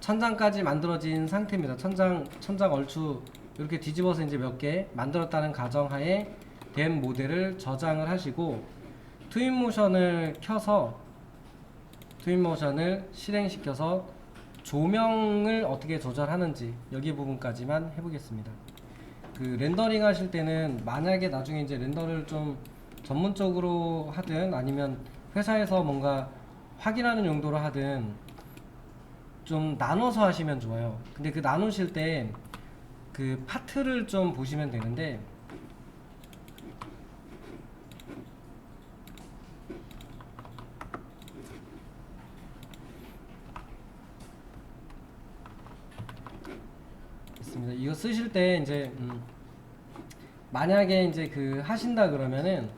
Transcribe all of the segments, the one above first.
천장까지 만들어진 상태입니다. 천장 얼추 이렇게 뒤집어서 이제 몇 개 만들었다는 가정하에 된 모델을 저장을 하시고 트윈모션을 켜서 트윈모션을 실행시켜서 조명을 어떻게 조절하는지 여기 부분까지만 해보겠습니다. 그 렌더링 하실 때는 만약에 나중에 이제 렌더를 좀 전문적으로 하든 아니면 회사에서 뭔가 확인하는 용도로 하든 좀 나눠서 하시면 좋아요. 근데 그 나누실 때 그 파트를 좀 보시면 되는데 있습니다. 이거 쓰실 때 이제 만약에 이제 그 하신다 그러면은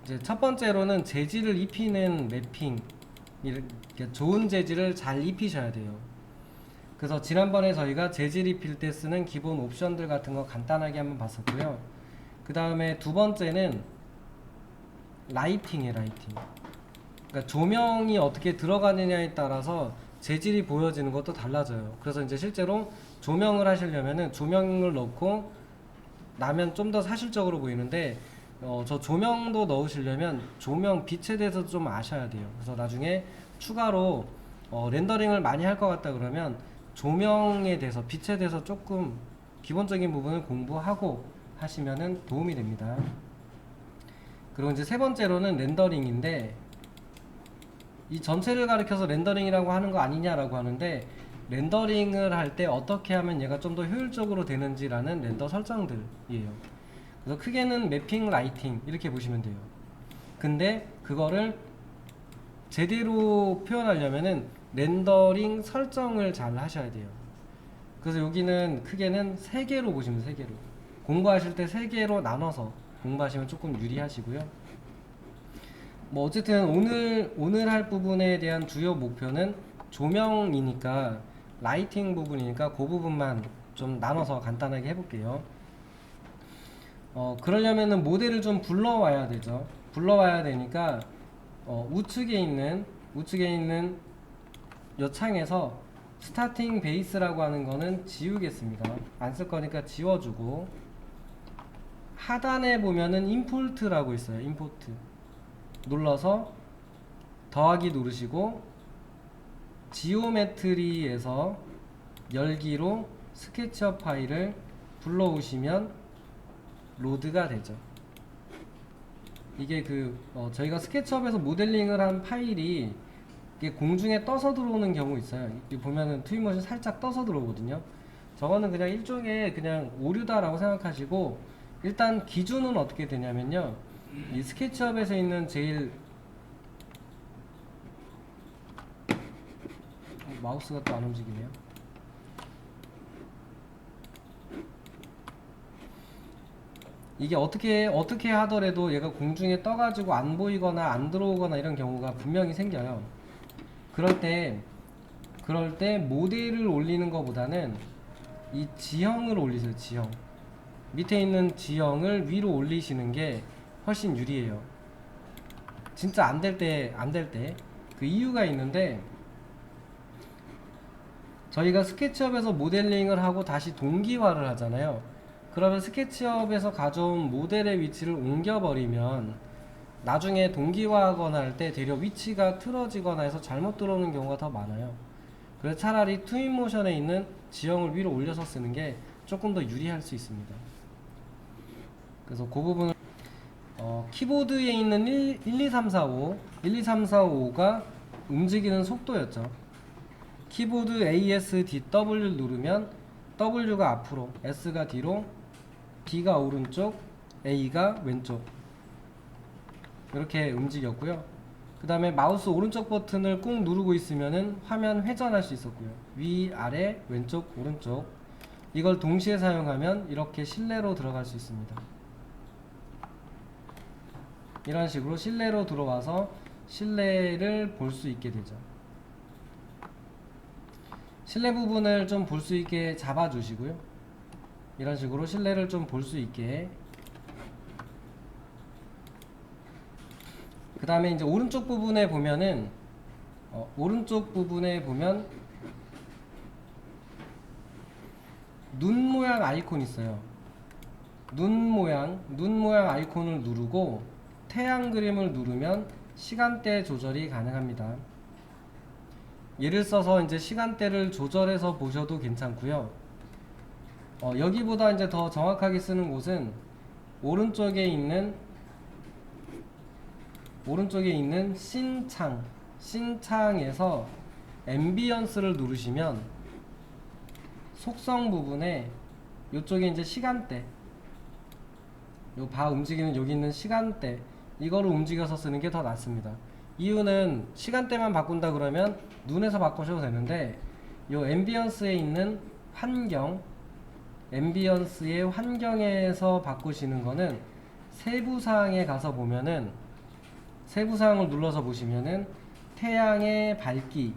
이제 첫 번째로는 재질을 입히는 맵핑, 이렇게 좋은 재질을 잘 입히셔야 돼요. 그래서 지난번에 저희가 재질 입힐 때 쓰는 기본 옵션들 같은 거 간단하게 한번 봤었고요. 그 다음에 두 번째는 라이팅이에요. 라이팅. 그러니까 조명이 어떻게 들어가느냐에 따라서 재질이 보여지는 것도 달라져요. 그래서 이제 실제로 조명을 하시려면은 조명을 넣고 나면 좀 더 사실적으로 보이는데 저 조명도 넣으시려면 조명 빛에 대해서 좀 아셔야 돼요. 그래서 나중에 추가로 렌더링을 많이 할 것 같다 그러면 조명에 대해서 빛에 대해서 조금 기본적인 부분을 공부하고 하시면은 도움이 됩니다. 그리고 이제 세 번째로는 렌더링인데 이 전체를 가리켜서 렌더링이라고 하는 거 아니냐라고 하는데 렌더링을 할 때 어떻게 하면 얘가 좀 더 효율적으로 되는지라는 렌더 설정들이에요. 그래서 크게는 매핑, 라이팅 이렇게 보시면 돼요. 근데 그거를 제대로 표현하려면은 렌더링 설정을 잘 하셔야 돼요. 그래서 여기는 크게는 3개로 보시면 3개로 공부하실 때 3개로 나눠서 공부하시면 조금 유리하시고요. 뭐 어쨌든 오늘 할 부분에 대한 주요 목표는 조명이니까 라이팅 부분이니까 그 부분만 좀 나눠서 간단하게 해볼게요. 그러려면은 모델을 좀 불러와야 되죠. 불러와야 되니까 우측에 있는 이 창에서 스타팅 베이스라고 하는 거는 지우겠습니다. 안 쓸 거니까 지워주고 하단에 보면은 임포트라고 있어요. 임포트 눌러서 더하기 누르시고 지오메트리에서 열기로 스케치업 파일을 불러오시면 로드가 되죠. 이게 저희가 스케치업에서 모델링을 한 파일이 이게 공중에 떠서 들어오는 경우 있어요. 여기 보면은 트윈모션 살짝 떠서 들어오거든요. 저거는 그냥 일종의 그냥 오류다라고 생각하시고 일단 기준은 어떻게 되냐면요. 이 스케치업에서 있는 제일 마우스가 또 안 움직이네요. 이게 어떻게 하더라도 얘가 공중에 떠가지고 안 보이거나 안 들어오거나 이런 경우가 분명히 생겨요. 그럴 때 모델을 올리는 것보다는 이 지형을 올리세요. 지형 밑에 있는 지형을 위로 올리시는 게 훨씬 유리해요. 진짜 안 될 때 그 이유가 있는데 저희가 스케치업에서 모델링을 하고 다시 동기화를 하잖아요. 그러면 스케치업에서 가져온 모델의 위치를 옮겨버리면 나중에 동기화하거나 할 때 되려 위치가 틀어지거나 해서 잘못 들어오는 경우가 더 많아요. 그래서 차라리 트윈모션에 있는 지형을 위로 올려서 쓰는 게 조금 더 유리할 수 있습니다. 그래서 그 부분을 키보드에 있는 1, 2, 3, 4, 5 가 움직이는 속도였죠. 키보드 ASDW 누르면 W가 앞으로, S가 뒤로, D가 오른쪽, A가 왼쪽 이렇게 움직였고요. 그 다음에 마우스 오른쪽 버튼을 꾹 누르고 있으면은 화면 회전할 수 있었고요. 위, 아래, 왼쪽, 오른쪽 이걸 동시에 사용하면 이렇게 실내로 들어갈 수 있습니다. 이런 식으로 실내로 들어와서 실내를 볼 수 있게 되죠. 실내 부분을 좀 볼 수 있게 잡아 주시고요. 이런 식으로 실내를 좀 볼 수 있게. 그 다음에 이제 오른쪽 부분에 보면은 눈 모양 아이콘 있어요. 눈 모양 아이콘을 누르고 태양 그림을 누르면 시간대 조절이 가능합니다. 예를 써서 이제 시간대를 조절해서 보셔도 괜찮고요. 여기보다 이제 더 정확하게 쓰는 곳은 오른쪽에 있는 신창에서 앰비언스를 누르시면 속성 부분에 이쪽에 이제 시간대, 요 바 움직이는 여기 있는 시간대, 이거를 움직여서 쓰는 게 더 낫습니다. 이유는 시간대만 바꾼다 그러면 눈에서 바꾸셔도 되는데 요 앰비언스에 있는 앰비언스의 환경에서 바꾸시는 거는 세부사항에 가서 보면은, 세부사항을 눌러서 보시면은 태양의 밝기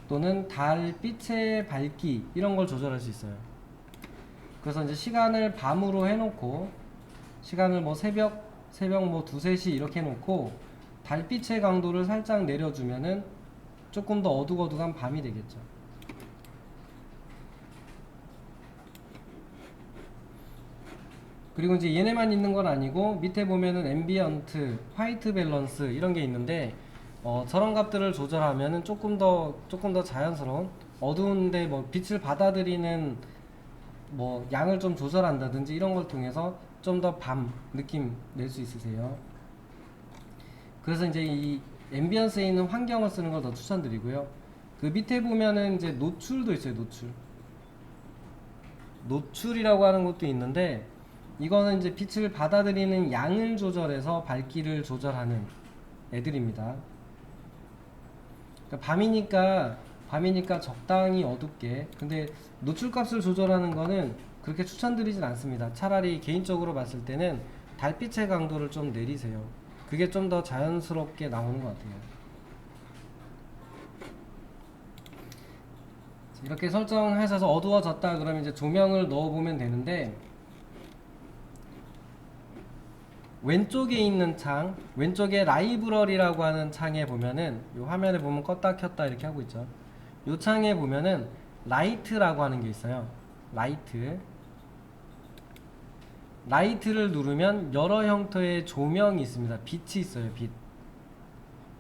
또는 달빛의 밝기 이런 걸 조절할 수 있어요. 그래서 이제 시간을 밤으로 해놓고, 시간을 뭐 새벽 뭐 2, 3시 이렇게 해놓고 달빛의 강도를 살짝 내려주면은 조금 더 어둑어둑한 밤이 되겠죠. 그리고 이제 얘네만 있는 건 아니고 밑에 보면은 앰비언트, 화이트 밸런스 이런 게 있는데 저런 값들을 조절하면은 조금 더 자연스러운, 어두운데 뭐 빛을 받아들이는 뭐 양을 좀 조절한다든지 이런 걸 통해서 좀 더 밤 느낌 낼 수 있으세요. 그래서 이제 이 앰비언스에 있는 환경을 쓰는 걸 더 추천드리고요. 그 밑에 보면은 이제 노출도 있어요. 노출이라고 하는 것도 있는데, 이거는 이제 빛을 받아들이는 양을 조절해서 밝기를 조절하는 애들입니다. 그러니까 밤이니까 적당히 어둡게. 근데 노출값을 조절하는 거는 그렇게 추천드리진 않습니다. 차라리 개인적으로 봤을 때는 달빛의 강도를 좀 내리세요. 그게 좀 더 자연스럽게 나오는 것 같아요. 이렇게 설정하셔서 어두워졌다 그러면 이제 조명을 넣어보면 되는데, 왼쪽에 있는 창, 왼쪽에 라이브러리라고 하는 창에 보면은, 요 화면에 보면 껐다 켰다 이렇게 하고 있죠. 요 창에 보면은 라이트라고 하는 게 있어요. 라이트를 누르면 여러 형태의 조명이 있습니다. 빛이 있어요.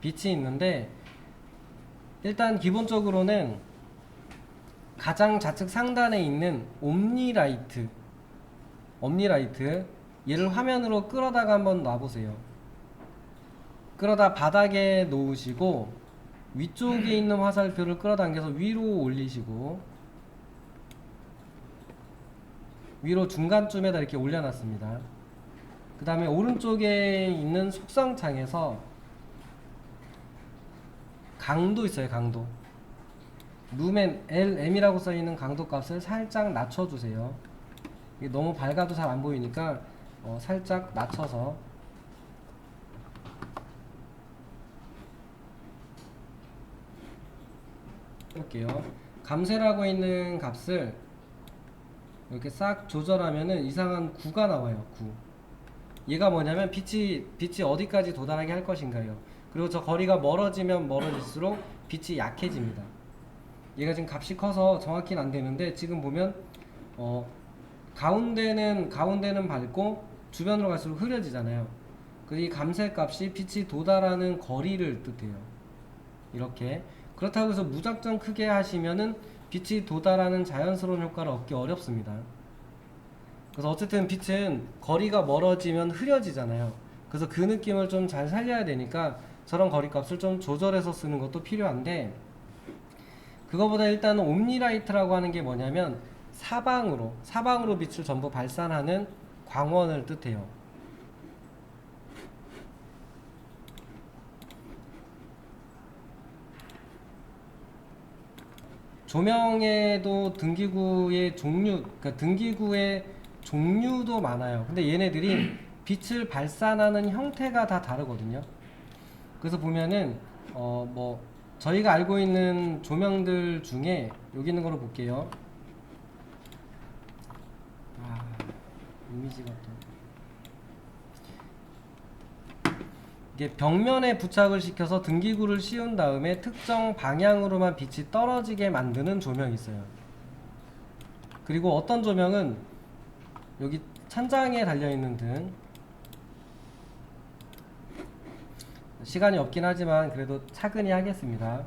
빛이 있는데, 일단 기본적으로는 가장 좌측 상단에 있는 옴니라이트, 얘를 화면으로 끌어다가 한번 놔보세요. 끌어다 바닥에 놓으시고 위쪽에 있는 화살표를 끌어당겨서 위로 올리시고, 위로 중간쯤에다 이렇게 올려놨습니다. 그 다음에 오른쪽에 있는 속성창에서 강도 있어요. 강도 루멘 LM이라고 써있는 강도 값을 살짝 낮춰주세요. 이게 너무 밝아도 잘 안보이니까 살짝 낮춰서 해볼게요. 감쇄라고 있는 값을 이렇게 싹 조절하면은 이상한 9가 나와요. 9. 얘가 뭐냐면 빛이 어디까지 도달하게 할 것인가요. 그리고 저 거리가 멀어지면 멀어질수록 빛이 약해집니다. 얘가 지금 값이 커서 정확히는 안 되는데, 지금 보면 가운데는 밝고 주변으로 갈수록 흐려지잖아요. 이 감쇄 값이 빛이 도달하는 거리를 뜻해요. 이렇게. 그렇다고 해서 무작정 크게 하시면은 빛이 도달하는 자연스러운 효과를 얻기 어렵습니다. 그래서 어쨌든 빛은 거리가 멀어지면 흐려지잖아요. 그래서 그 느낌을 좀 잘 살려야 되니까 저런 거리 값을 좀 조절해서 쓰는 것도 필요한데, 그거보다 일단은 옴니라이트라고 하는 게 뭐냐면 사방으로 빛을 전부 발산하는 광원을 뜻해요. 조명에도 등기구의 종류도 많아요. 근데 얘네들이 빛을 발산하는 형태가 다 다르거든요. 그래서 보면은 뭐 저희가 알고 있는 조명들 중에 여기 있는 거로 볼게요. 이미지가 또 이게 벽면에 부착을 시켜서 등기구를 씌운 다음에 특정 방향으로만 빛이 떨어지게 만드는 조명이 있어요. 그리고 어떤 조명은 여기 천장에 달려있는 등, 시간이 없긴 하지만 그래도 차근히 하겠습니다.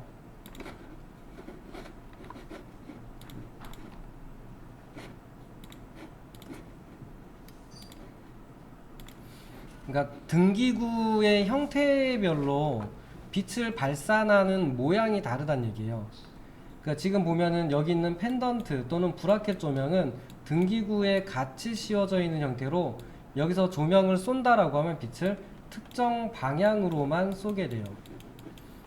그러니까 등기구의 형태별로 빛을 발산하는 모양이 다르다는 얘기예요. 그러니까 지금 보면은 여기 있는 펜던트 또는 브라켓 조명은 등기구에 같이 씌워져 있는 형태로 여기서 조명을 쏜다라고 하면 빛을 특정 방향으로만 쏘게 돼요.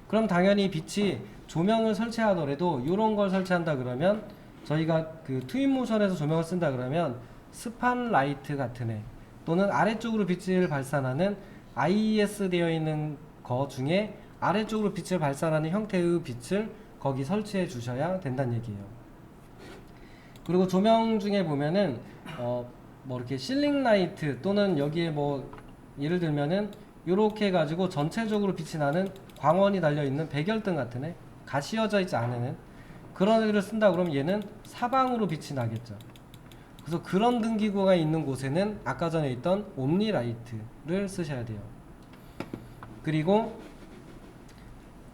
그럼 당연히 빛이 조명을 설치하더라도 이런 걸 설치한다 그러면, 저희가 그 트윈모션에서 조명을 쓴다 그러면 스판 라이트 같은 애 또는 아래쪽으로 빛을 발산하는 IES 되어 있는 거 중에 아래쪽으로 빛을 발산하는 형태의 빛을 거기 설치해 주셔야 된다는 얘기예요. 그리고 조명 중에 보면은 뭐 이렇게 실링 라이트 또는 여기에 뭐 예를 들면은 이렇게 해가지고 전체적으로 빛이 나는 광원이 달려 있는 백열등 같은 애, 가시어져 있지 않은 그런 애를 쓴다 그러면 얘는 사방으로 빛이 나겠죠. 그래서 그런 등기구가 있는 곳에는 아까 전에 있던 옴니라이트를 쓰셔야 돼요. 그리고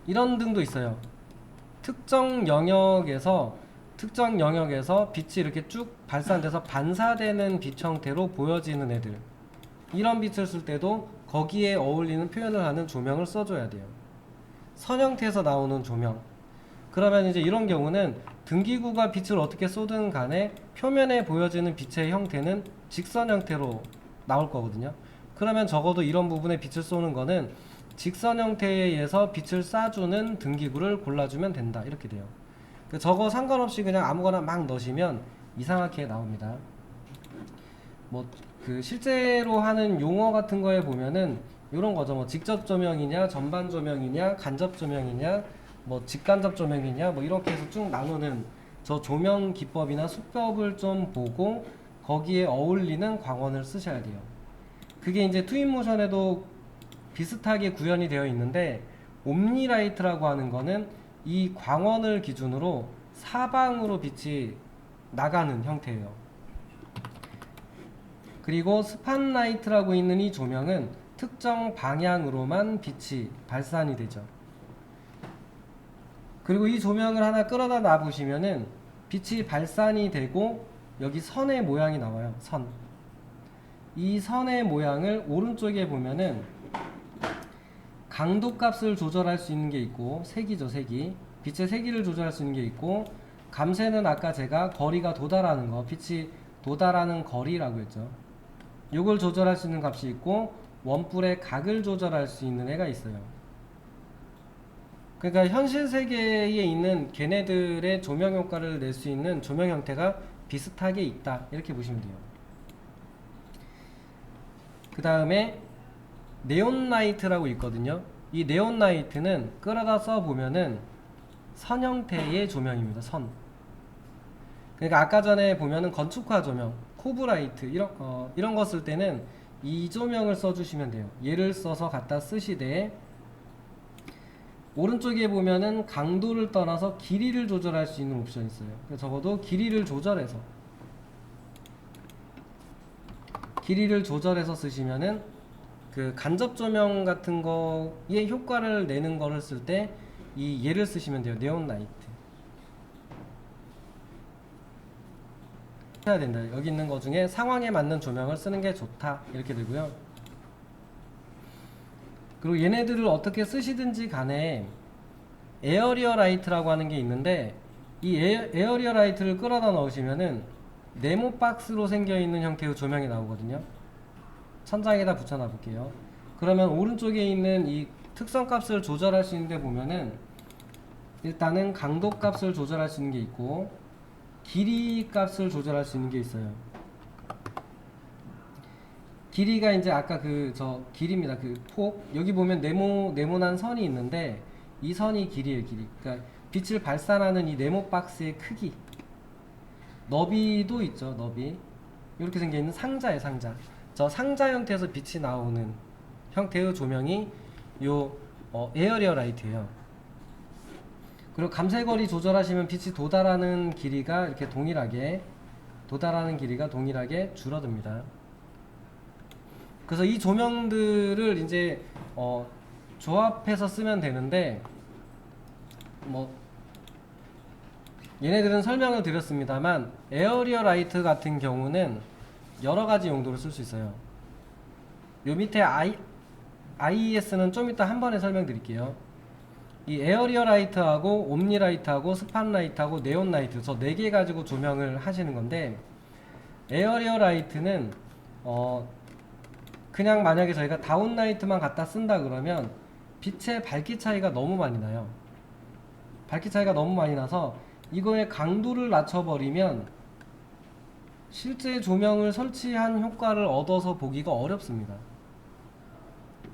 이런 등도 있어요. 특정 영역에서 빛이 이렇게 쭉 발산돼서 반사되는 빛 형태로 보여지는 애들, 이런 빛을 쓸 때도 거기에 어울리는 표현을 하는 조명을 써줘야 돼요. 선 형태에서 나오는 조명, 그러면 이제 이런 경우는 등기구가 빛을 어떻게 쏘든 간에 표면에 보여지는 빛의 형태는 직선 형태로 나올 거거든요. 그러면 적어도 이런 부분에 빛을 쏘는 거는 직선 형태에 의해서 빛을 쏴주는 등기구를 골라주면 된다, 이렇게 돼요. 저거 상관없이 그냥 아무거나 막 넣으시면 이상하게 나옵니다. 뭐 그 실제로 하는 용어 같은 거에 보면은 이런 거죠. 뭐 직접 조명이냐, 전반 조명이냐, 간접 조명이냐, 뭐 직간접 조명이냐, 뭐 이렇게 해서 쭉 나누는 저 조명 기법이나 수법을 좀 보고 거기에 어울리는 광원을 쓰셔야 돼요. 그게 이제 트윈모션에도 비슷하게 구현이 되어 있는데, 옴니라이트라고 하는 거는 이 광원을 기준으로 사방으로 빛이 나가는 형태예요. 그리고 스판라이트라고 있는 이 조명은 특정 방향으로만 빛이 발산이 되죠. 그리고 이 조명을 하나 끌어다 놔 보시면은 빛이 발산이 되고 여기 선의 모양이 나와요. 선. 이 선의 모양을 오른쪽에 보면은 강도 값을 조절할 수 있는 게 있고, 색이죠, 색이. 빛의 세기를 조절할 수 있는 게 있고, 감쇄는 아까 제가 거리가 도달하는 거, 빛이 도달하는 거리라고 했죠. 요걸 조절할 수 있는 값이 있고, 원뿔의 각을 조절할 수 있는 애가 있어요. 그러니까 현실 세계에 있는 걔네들의 조명 효과를 낼 수 있는 조명 형태가 비슷하게 있다, 이렇게 보시면 돼요. 그 다음에 네온라이트라고 있거든요. 이 네온라이트는 끌어다 써보면은 선 형태의 조명입니다. 선. 그러니까 아까 전에 보면은 건축화 조명, 코브라이트 이런 거 쓸 때는 이 조명을 써주시면 돼요. 얘를 써서 갖다 쓰시되, 오른쪽에 보면은 강도를 떠나서 길이를 조절할 수 있는 옵션이 있어요. 적어도 길이를 조절해서 쓰시면은 그 간접 조명 같은 거에 효과를 내는 거를 쓸 때 이 얘를 쓰시면 돼요. 네온 라이트 해야 된다. 여기 있는 거 중에 상황에 맞는 조명을 쓰는 게 좋다, 이렇게 되고요. 그리고 얘네들을 어떻게 쓰시든지 간에 에어리어 라이트라고 하는 게 있는데, 이 에어리어 라이트를 끌어다 넣으시면은 네모 박스로 생겨 있는 형태의 조명이 나오거든요. 천장에다 붙여놔 볼게요. 그러면 오른쪽에 있는 이 특성 값을 조절할 수 있는데 보면은 일단은 강도 값을 조절할 수 있는 게 있고, 길이 값을 조절할 수 있는 게 있어요. 길이가 이제 아까 저 길입니다. 그 폭, 여기 보면 네모난 선이 있는데 이 선이 길이에요. 길이. 그러니까 빛을 발산하는 이 네모 박스의 크기. 너비도 있죠. 너비. 이렇게 생겨 있는 상자예요. 상자. 저 상자 형태에서 빛이 나오는 형태의 조명이 요 에어리어 라이트예요. 그리고 감쇄거리 조절하시면 빛이 도달하는 길이가 이렇게 동일하게 도달하는 길이가 동일하게 줄어듭니다. 그래서 이 조명들을 이제 조합해서 쓰면 되는데 뭐 얘네들은 설명을 드렸습니다만 에어리어 라이트 같은 경우는 여러가지 용도로 쓸 수 있어요. 요 밑에 IES는 좀 이따 한 번에 설명드릴게요. 이 에어리어 라이트하고 옴니 라이트하고 스팟 라이트하고 네온 라이트, 저 4개 가지고 조명을 하시는 건데, 에어리어 라이트는 그냥 만약에 저희가 다운 라이트만 갖다 쓴다 그러면 빛의 밝기 차이가 너무 많이 나요. 밝기 차이가 너무 많이 나서 이거의 강도를 낮춰버리면 실제 조명을 설치한 효과를 얻어서 보기가 어렵습니다.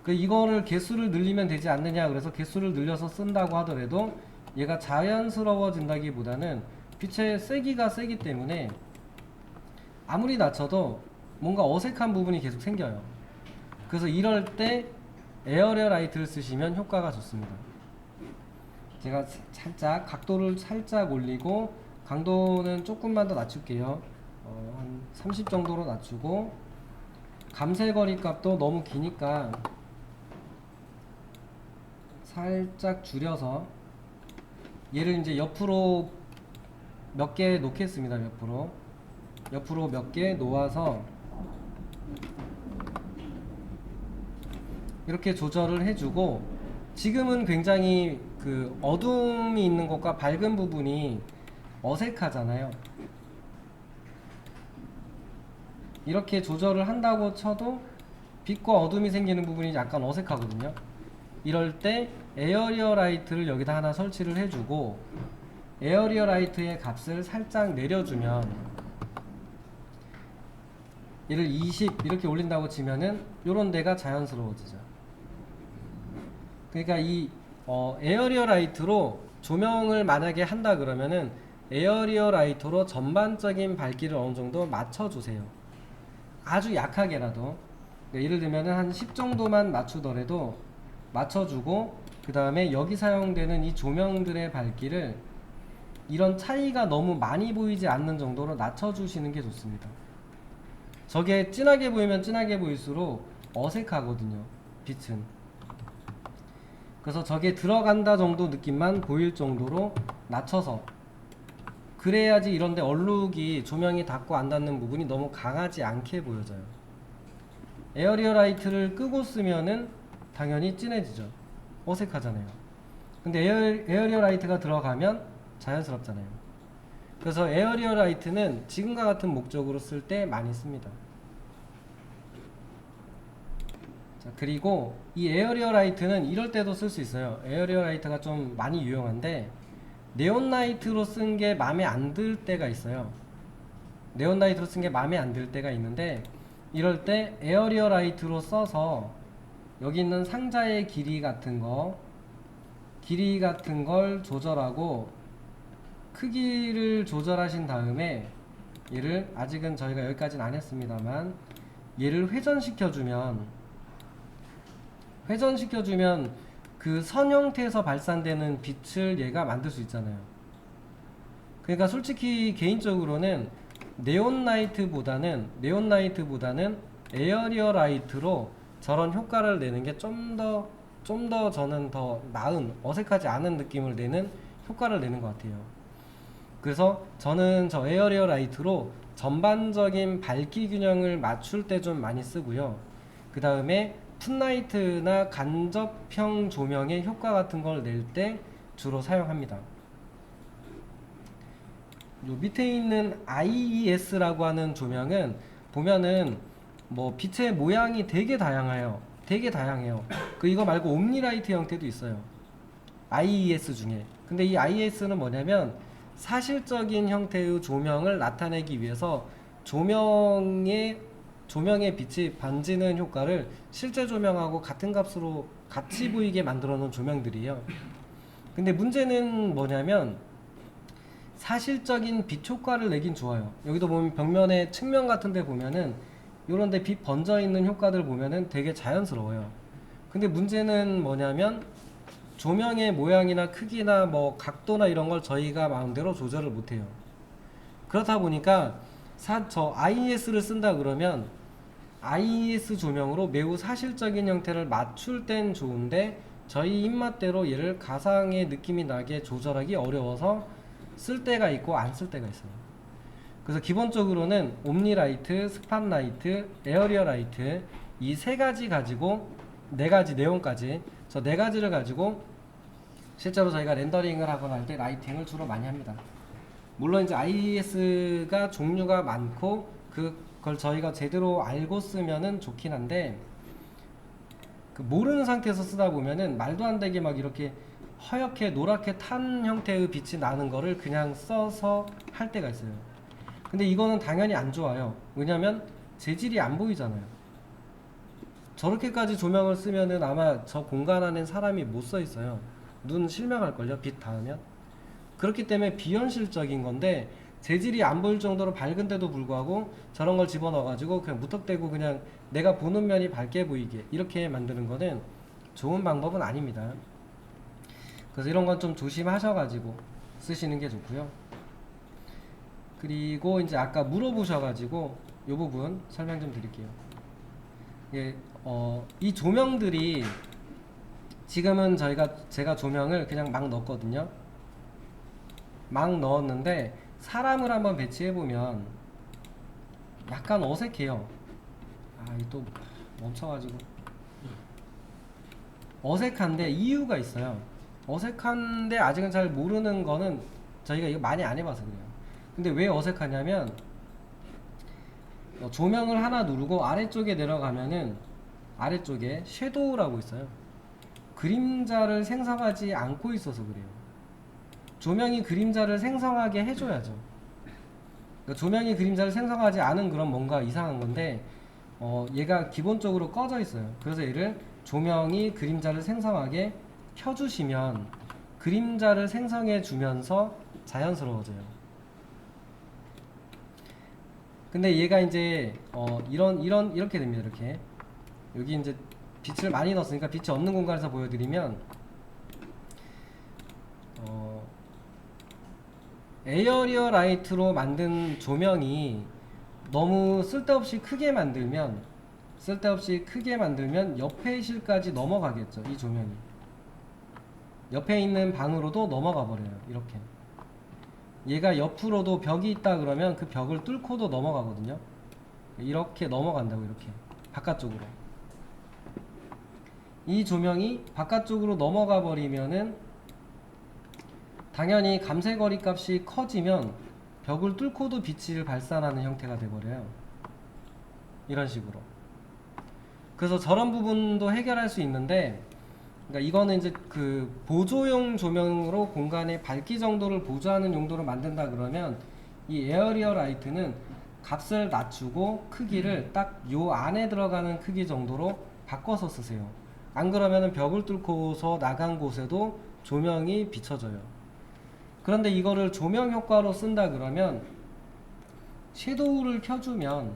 이거를 개수를 늘리면 되지 않느냐, 그래서 개수를 늘려서 쓴다고 하더라도 얘가 자연스러워진다기보다는 빛의 세기가 세기 때문에 아무리 낮춰도 뭔가 어색한 부분이 계속 생겨요. 그래서 이럴 때 에어리어 라이트를 쓰시면 효과가 좋습니다. 제가 살짝 각도를 살짝 올리고 강도는 조금만 더 낮출게요. 한 30 정도로 낮추고, 감쇄거리 값도 너무 기니까 살짝 줄여서 얘를 이제 옆으로 몇 개 놓겠습니다. 옆으로 몇 개 놓아서 이렇게 조절을 해주고, 지금은 굉장히 그 어둠이 있는 것과 밝은 부분이 어색하잖아요. 이렇게 조절을 한다고 쳐도 빛과 어둠이 생기는 부분이 약간 어색하거든요. 이럴 때 에어리어 라이트를 여기다 하나 설치를 해주고, 에어리어 라이트의 값을 살짝 내려주면, 얘를 20 이렇게 올린다고 치면은 요런 데가 자연스러워지죠. 그러니까 이 에어리어 라이트로 조명을 만약에 한다 그러면은 에어리어 라이트로 전반적인 밝기를 어느 정도 맞춰주세요. 아주 약하게라도. 그러니까 예를 들면은 한 10 정도만 맞추더라도 맞춰주고, 그 다음에 여기 사용되는 이 조명들의 밝기를 이런 차이가 너무 많이 보이지 않는 정도로 낮춰주시는 게 좋습니다. 저게 진하게 보이면 진하게 보일수록 어색하거든요, 빛은. 그래서 저게 들어간다 정도 느낌만 보일 정도로 낮춰서, 그래야지 이런데 얼룩이, 조명이 닿고 안 닿는 부분이 너무 강하지 않게 보여져요. 에어리어 라이트를 끄고 쓰면은 당연히 진해지죠. 어색하잖아요. 근데 에어리어 라이트가 들어가면 자연스럽잖아요. 그래서 에어리어 라이트는 지금과 같은 목적으로 쓸 때 많이 씁니다. 자, 그리고 이 에어리어 라이트는 이럴 때도 쓸 수 있어요. 에어리어 라이트가 좀 많이 유용한데, 네온 라이트로 쓴 게 마음에 안 들 때가 있어요. 네온 라이트로 쓴 게 마음에 안 들 때가 있는데, 이럴 때 에어리어 라이트로 써서 여기 있는 상자의 길이 같은 걸 조절하고, 크기를 조절하신 다음에 얘를, 아직은 저희가 여기까지는 안 했습니다만, 얘를 회전시켜주면 그 선 형태에서 발산되는 빛을 얘가 만들 수 있잖아요. 그러니까 솔직히 개인적으로는 네온 라이트보다는 에어리어 라이트로 저런 효과를 내는 게 좀 더 저는 더 나은, 어색하지 않은 느낌을 내는 효과를 내는 것 같아요. 그래서 저는 저 에어리어 라이트로 전반적인 밝기 균형을 맞출 때 좀 많이 쓰고요. 그 다음에 풋라이트나 간접형 조명의 효과 같은 걸 낼 때 주로 사용합니다. 요 밑에 있는 IES라고 하는 조명은 보면은 뭐 빛의 모양이 되게 다양해요. 이거 말고 옴니라이트 형태도 있어요, IES 중에. 근데 이 IES는 뭐냐면 사실적인 형태의 조명을 나타내기 위해서 조명의 빛이 반지는 효과를 실제 조명하고 같은 값으로 같이 보이게 만들어 놓은 조명들이에요. 근데 문제는 뭐냐면 사실적인 빛 효과를 내긴 좋아요. 여기도 보면 벽면의 측면 같은 데 보면은 요런데 빛 번져 있는 효과들 보면은 되게 자연스러워요. 근데 문제는 뭐냐면 조명의 모양이나 크기나 뭐 각도나 이런 걸 저희가 마음대로 조절을 못해요. 그렇다 보니까 저 IES를 쓴다 그러면 IES 조명으로 매우 사실적인 형태를 맞출 땐 좋은데 저희 입맛대로 얘를 가상의 느낌이 나게 조절하기 어려워서 쓸 때가 있고 안 쓸 때가 있어요. 그래서 기본적으로는 옴니라이트, 스팟라이트, 에어리어 라이트 이 세 가지 가지고 네 가지 내용까지 저 네 가지를 가지고 실제로 저희가 렌더링을 하거나 할 때 라이팅을 주로 많이 합니다. 물론 이제 IES가 종류가 많고 그걸 저희가 제대로 알고 쓰면은 좋긴 한데 그 모르는 상태에서 쓰다 보면은 말도 안 되게 막 이렇게 허옇게 노랗게 탄 형태의 빛이 나는 거를 그냥 써서 할 때가 있어요. 근데 이거는 당연히 안 좋아요. 왜냐면 재질이 안 보이잖아요. 저렇게까지 조명을 쓰면은 아마 저 공간 안에 사람이 못 써 있어요. 눈 실명할걸요, 빛 닿으면. 그렇기 때문에 비현실적인 건데 재질이 안 보일 정도로 밝은데도 불구하고 저런 걸 집어넣어가지고 그냥 무턱대고 그냥 내가 보는 면이 밝게 보이게 이렇게 만드는 거는 좋은 방법은 아닙니다. 그래서 이런 건 좀 조심하셔가지고 쓰시는 게 좋고요. 그리고 이제 아까 물어보셔가지고 이 부분 설명 좀 드릴게요. 예, 이 조명들이 지금은 제가 조명을 그냥 막 넣었거든요. 막 넣었는데 사람을 한번 배치해보면 약간 어색해요. 이 또 멈춰가지고 어색한데 이유가 있어요. 어색한데 아직은 잘 모르는 거는 저희가 이거 많이 안 해봐서 그래요. 근데 왜 어색하냐면 조명을 하나 누르고 아래쪽에 내려가면은 아래쪽에 섀도우라고 있어요. 그림자를 생성하지 않고 있어서 그래요. 조명이 그림자를 생성하게 해줘야죠. 그러니까 조명이 그림자를 생성하지 않은 그런 뭔가 이상한 건데 얘가 기본적으로 꺼져 있어요. 그래서 얘를 조명이 그림자를 생성하게 켜주시면 그림자를 생성해 주면서 자연스러워져요. 근데 얘가 이제 이렇게 됩니다. 이렇게 여기 이제 빛을 많이 넣었으니까 빛이 없는 공간에서 보여드리면 에어리어 라이트로 만든 조명이 너무 쓸데없이 크게 만들면 옆에 실까지 넘어가겠죠. 이 조명이 옆에 있는 방으로도 넘어가 버려요. 이렇게 얘가 옆으로도 벽이 있다 그러면 그 벽을 뚫고도 넘어가거든요. 이렇게 넘어간다고. 이렇게 바깥쪽으로 이 조명이 바깥쪽으로 넘어가 버리면은 당연히 감쇄거리 값이 커지면 벽을 뚫고도 빛을 발산하는 형태가 돼버려요. 이런 식으로. 그래서 저런 부분도 해결할 수 있는데, 그러니까 이거는 이제 그 보조용 조명으로 공간의 밝기 정도를 보조하는 용도로 만든다 그러면 이 에어리어 라이트는 값을 낮추고 크기를 딱 요 안에 들어가는 크기 정도로 바꿔서 쓰세요. 안 그러면은 벽을 뚫고서 나간 곳에도 조명이 비춰져요. 그런데 이거를 조명 효과로 쓴다 그러면 섀도우를 켜주면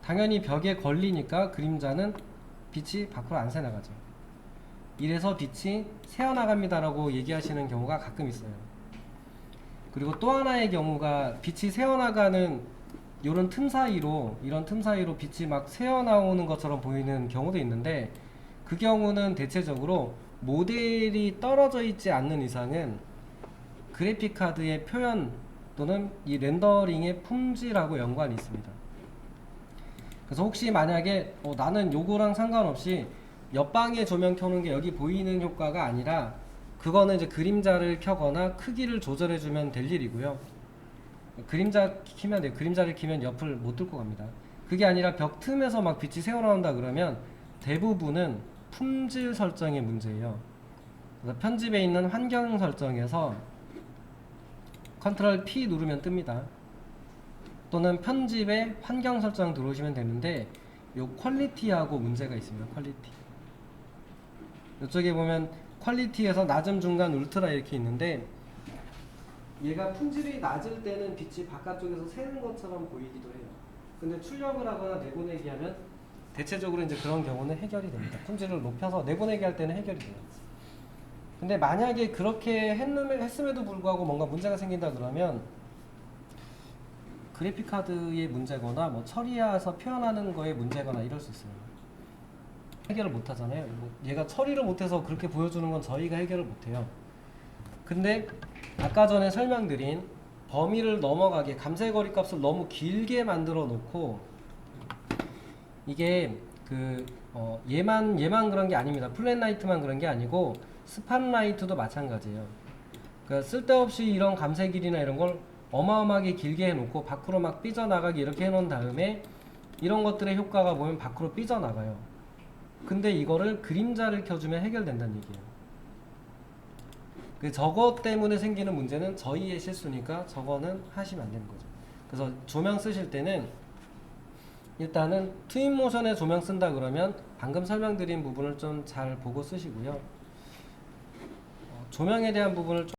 당연히 벽에 걸리니까 그림자는 빛이 밖으로 안 새나가죠. 이래서 빛이 새어나갑니다 라고 얘기하시는 경우가 가끔 있어요. 그리고 또 하나의 경우가 빛이 새어나가는 이런 틈 사이로 빛이 막 새어나오는 것처럼 보이는 경우도 있는데, 그 경우는 대체적으로 모델이 떨어져 있지 않는 이상은 그래픽카드의 표현 또는 이 렌더링의 품질하고 연관이 있습니다. 그래서 혹시 만약에 나는 요거랑 상관없이 옆방에 조명 켜는 게 여기 보이는 효과가 아니라 그거는 이제 그림자를 켜거나 크기를 조절해주면 될 일이고요. 그림자를 키면 옆을 못 뚫고 갑니다. 그게 아니라 벽 틈에서 막 빛이 새어나온다 그러면 대부분은 품질 설정의 문제예요. 그래서 편집에 있는 환경 설정에서 컨트롤 P 누르면 뜹니다. 또는 편집에 환경 설정 들어오시면 되는데 요 퀄리티하고 문제가 있습니다. 퀄리티. 이쪽에 보면 퀄리티에서 낮음, 중간, 울트라 이렇게 있는데 얘가 품질이 낮을 때는 빛이 바깥쪽에서 새는 것처럼 보이기도 해요. 근데 출력을 하거나 내보내기 하면 대체적으로 이제 그런 경우는 해결이 됩니다. 품질을 높여서 내보내기 할 때는 해결이 돼요. 근데 만약에 그렇게 했음에도 불구하고 뭔가 문제가 생긴다 그러면 그래픽 카드의 문제거나 뭐 처리해서 표현하는 거에 문제거나 이럴 수 있어요. 해결을 못 하잖아요. 뭐 얘가 처리를 못해서 그렇게 보여주는 건 저희가 해결을 못 해요. 근데 아까 전에 설명드린 범위를 넘어가게 감쇄거리 값을 너무 길게 만들어 놓고 이게 얘만 그런 게 아닙니다. 플랫라이트만 그런 게 아니고 스팟라이트도 마찬가지예요. 그러니까 쓸데없이 이런 감쇄 길이나 이런 걸 어마어마하게 길게 해놓고 밖으로 막 삐져나가게 이렇게 해놓은 다음에 이런 것들의 효과가 보면 밖으로 삐져나가요. 근데 이거를 그림자를 켜주면 해결된다는 얘기예요. 저거 때문에 생기는 문제는 저희의 실수니까 저거는 하시면 안 되는 거죠. 그래서 조명 쓰실 때는 일단은 트윈모션에 조명 쓴다 그러면 방금 설명드린 부분을 좀 잘 보고 쓰시고요. 조명에 대한 부분을